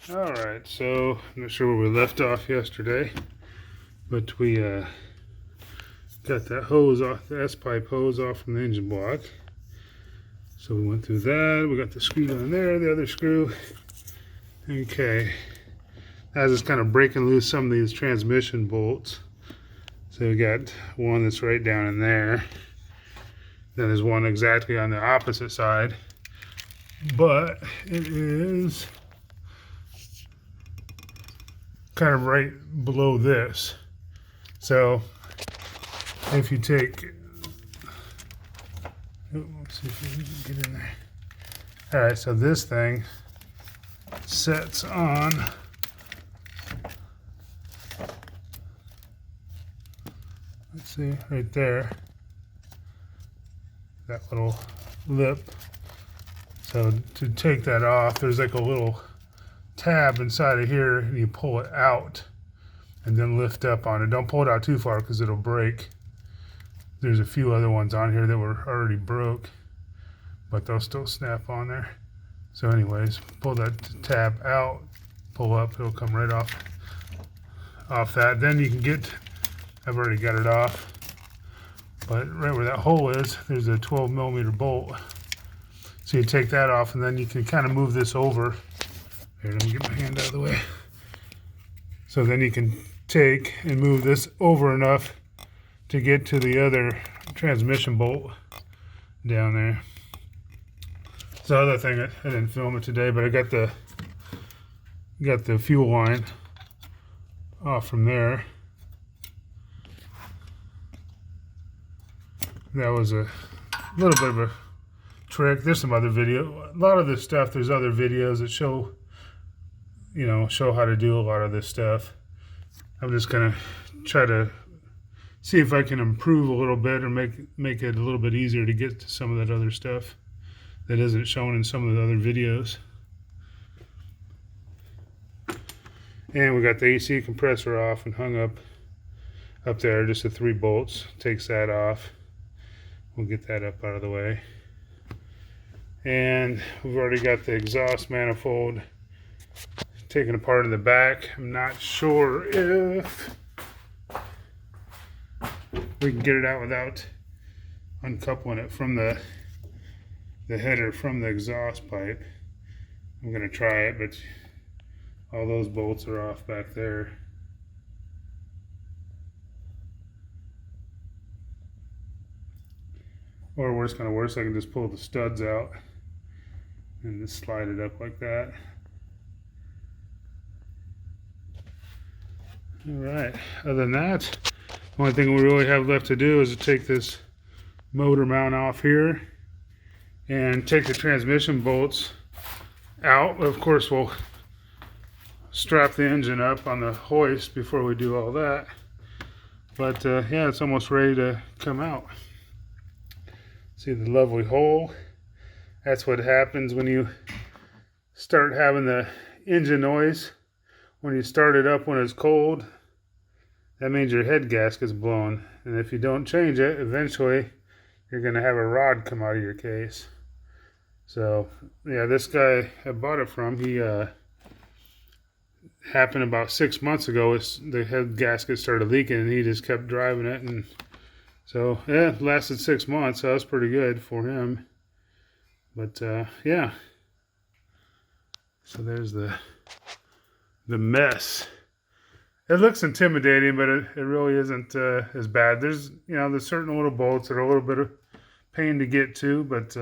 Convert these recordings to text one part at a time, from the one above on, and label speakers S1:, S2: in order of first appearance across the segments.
S1: Alright, so I'm not sure where we left off yesterday, but we got that hose off, the S-pipe hose off from the engine block. So we went through that, we got the screw down there, the other screw. Okay, as it's kind of breaking loose some of these transmission bolts. So we got one that's right down in there. Then there's one exactly on the opposite side, but it is kind of right below this. So if you take, let's see if we can get in there. All right, so this thing sets on let's see right there, that little lip. So to take that off, there's like a little tab inside of here, and you pull it out and then lift up on it. Don't pull it out too far because it'll break. There's a few other ones on here that were already broke, but they'll still snap on there. So anyways, pull that tab out, pull up, it'll come right off that. Then you can get, I've already got it off, but right where that hole is, there's a 12mm bolt. So you take that off, and then you can kind of move this over. Here, let me get my hand out of the way. So then you can take and move this over enough to get to the other transmission bolt down there. So the other thing, I didn't film it today, but I got the fuel line off from there. That was a little bit of a trick. There's some other video. A lot of this stuff, there's other videos that show how to do a lot of this stuff. I'm just gonna try to see if I can improve a little bit or make it a little bit easier to get to some of that other stuff that isn't shown in some of the other videos. And we got the AC compressor off and hung up there, just the 3 bolts. Takes that off. We'll get that up out of the way. And we've already got the exhaust manifold taken apart in the back. I'm not sure if we can get it out without uncoupling it from the header from the exhaust pipe. I'm gonna try it, but all those bolts are off back there. Or worst kind of worse, I can just pull the studs out and just slide it up like that. All right, other than that, the only thing we really have left to do is to take this motor mount off here and take the transmission bolts out. Of course, we'll strap the engine up on the hoist before we do all that. But yeah, it's almost ready to come out. See the lovely hole? That's what happens when you start having the engine noise. When you start it up when it's cold, that means your head gasket's blown. And if you don't change it, eventually you're gonna have a rod come out of your case. So yeah, this guy I bought it from, he happened about 6 months ago. The head gasket started leaking and he just kept driving it, and so yeah, it lasted 6 months, so that was pretty good for him. But yeah, so there's the mess. It looks intimidating, but it really isn't as bad. There's there's certain little bolts that are a little bit of pain to get to, but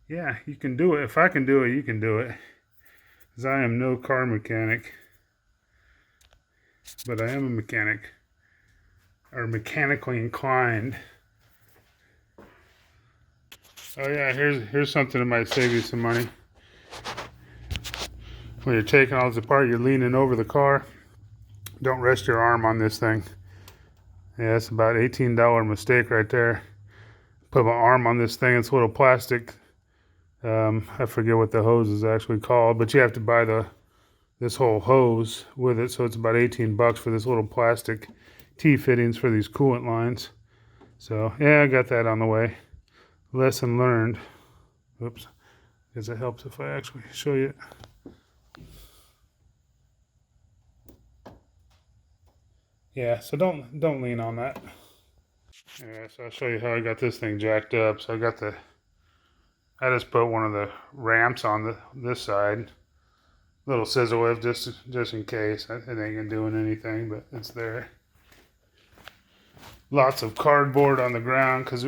S1: yeah, you can do it. If I can do it, you can do it. Because I am no car mechanic, but I am a mechanic, or mechanically inclined. Oh yeah, here's something that might save you some money. When you're taking all this apart, you're leaning over the car. Don't rest your arm on this thing. Yeah, it's about $18 mistake right there. Put my arm on this thing. It's a little plastic. I forget what the hose is actually called, but you have to buy this whole hose with it. So it's about 18 bucks for this little plastic T-fittings for these coolant lines. So yeah, I got that on the way. Lesson learned. Oops. Guess it helps if I actually show you. Yeah, so don't lean on that. Yeah, so I'll show you how I got this thing jacked up. So I just put one of the ramps on this side. Little scissor lift just in case. It ain't gonna doing anything, but it's there. Lots of cardboard on the ground because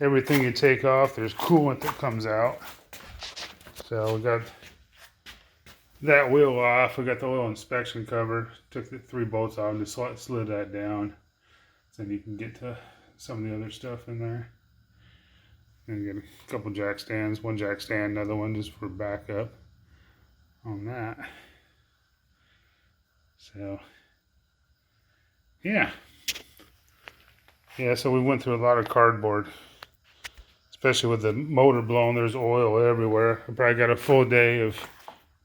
S1: everything you take off, there's coolant that comes out. So we got that wheel off. We got the oil inspection cover. Took the 3 bolts off and just slid that down. So then you can get to some of the other stuff in there. And get a couple jack stands. One jack stand, another one just for backup on that. So, yeah. Yeah, so we went through a lot of cardboard. Especially with the motor blown, there's oil everywhere. I probably got a full day of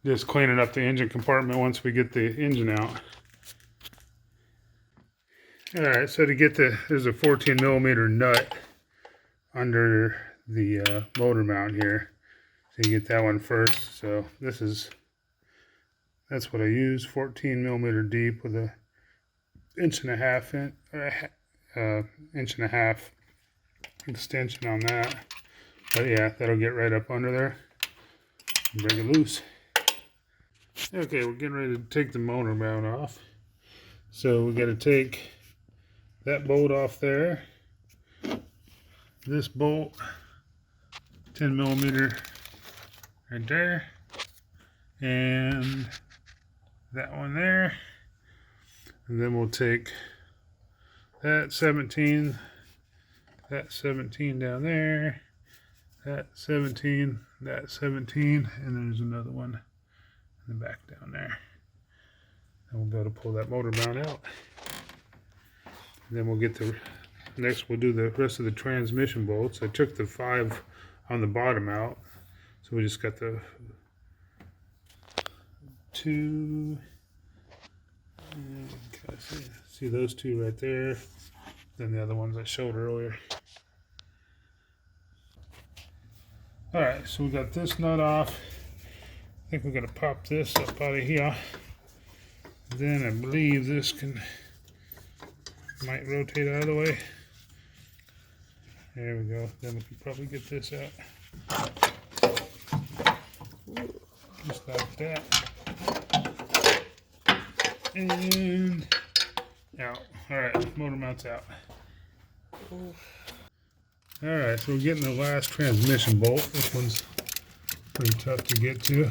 S1: just cleaning up the engine compartment once we get the engine out. Alright, so to get there's a 14 millimeter nut under the motor mount here. So you get that one first. So that's what I use, 14 millimeter deep with a inch and a half extension on that. But yeah, that'll get right up under there and break it loose. Okay, we're getting ready to take the motor mount off. So we got to take that bolt off there. This bolt, 10 millimeter right there. And that one there. And then we'll take that 17 down there, that 17, and there's another one in the back down there. And we'll be able to pull that motor mount out. And then we'll get we'll do the rest of the transmission bolts. I took the 5 on the bottom out, so we just got the 2, see those 2 right there, then the other ones I showed earlier. Alright, so we got this nut off. I think we're going to pop this up out of here. Then I believe this might rotate out of the way. There we go. Then we can probably get this out. Just like that. And out. Alright, motor mount's out. Alright, so we're getting the last transmission bolt. This one's pretty tough to get to.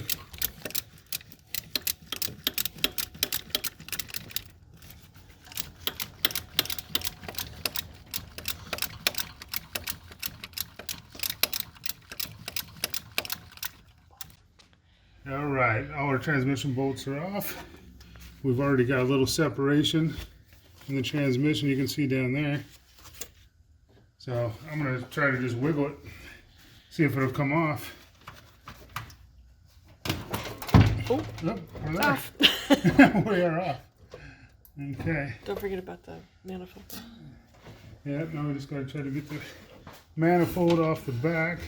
S1: Alright, all our transmission bolts are off. We've already got a little separation in the transmission, you can see down there. So I'm going to try to just wiggle it, see if it'll come off.
S2: Oh,
S1: we're there.
S2: off.
S1: We are off. Okay.
S2: Don't forget about the manifold.
S1: Yeah, now we just got to try to get the manifold off the back.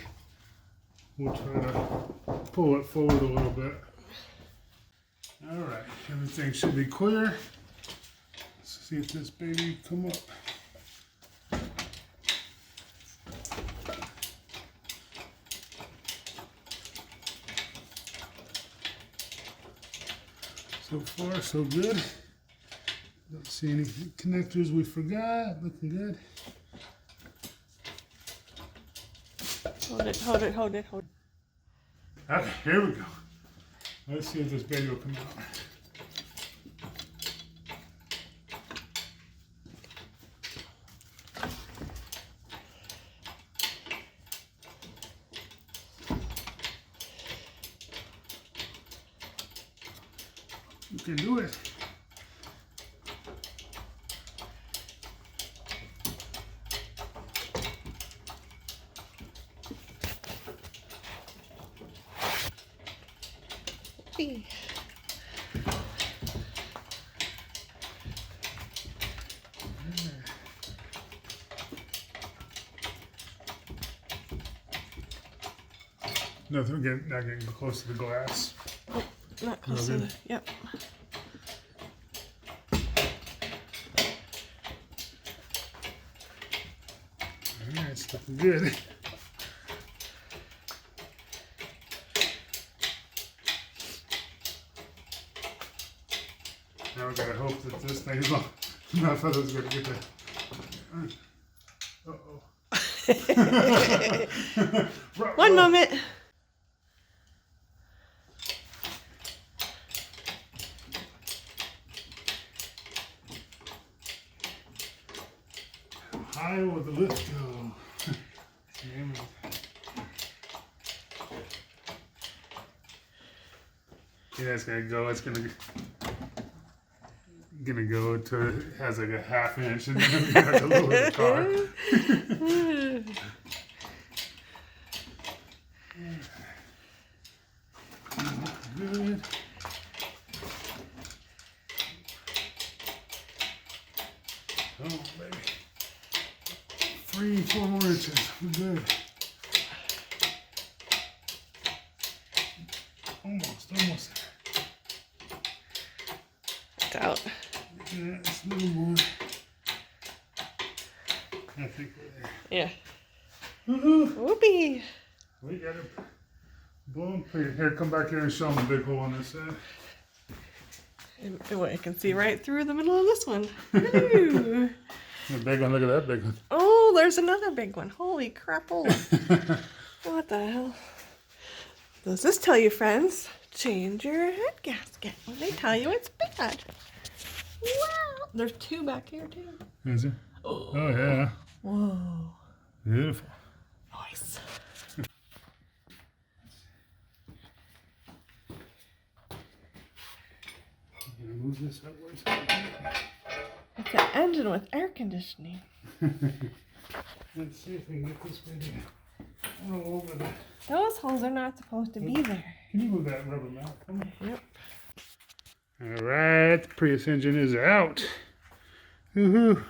S1: We'll try to pull it forward a little bit. Alright, everything should be clear. Let's see if this baby come up. So far, so good. Don't see any connectors we forgot. Looking good.
S2: Hold it.
S1: Okay, here we go. Let's see if this baby will come out. You can do it.
S2: Hey.
S1: Nothing, not getting close to the glass.
S2: Oh, not close to the, yep.
S1: it's looking good. Now we gotta hope that this thing is long enough for us to get that. Uh-oh.
S2: One moment.
S1: How high will the lift go? Yeah, it's gonna go. It's gonna go to it has like a half inch, and then we have to lower the car. Good. Oh, baby. 3-4 more inches. We're good. Almost.
S2: It's out.
S1: Yeah, it's a little more. I think we're there.
S2: Yeah.
S1: Woohoo!
S2: Whoopee.
S1: We got it. Boom. Here, come back here and show them the big hole on this side.
S2: And I can see right through the middle of this one. Woo.
S1: The big one, look at that big one.
S2: Oh, there's another big one. Holy crap. What the hell? Does this tell you, friends? Change your head gasket when they tell you it's bad. Wow. There's two back here, too.
S1: Is it? Oh, yeah.
S2: Whoa.
S1: Beautiful.
S2: Nice.
S1: I'm gonna move this upwards.
S2: It's an engine with air conditioning.
S1: Let's see if we can get this video all over there.
S2: Those holes are not supposed to be there.
S1: Can you move that rubber mount? Come on.
S2: Yep.
S1: All right, the Prius engine is out. Woohoo!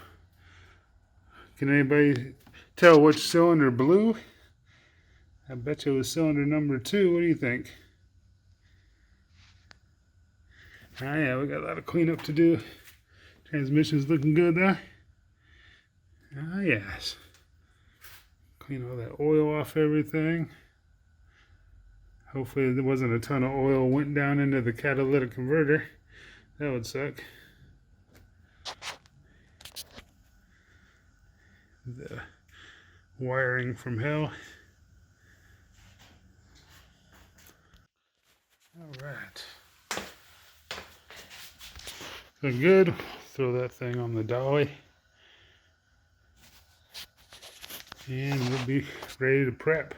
S1: Can anybody tell which cylinder blew? I bet you it was cylinder number 2. What do you think? Ah, yeah, we got a lot of cleanup to do. Transmission's looking good there. Ah, yes. Clean all that oil off everything. Hopefully there wasn't a ton of oil went down into the catalytic converter. That would suck. The wiring from hell. All right. So good. Throw that thing on the dolly. And we'll be ready to prep.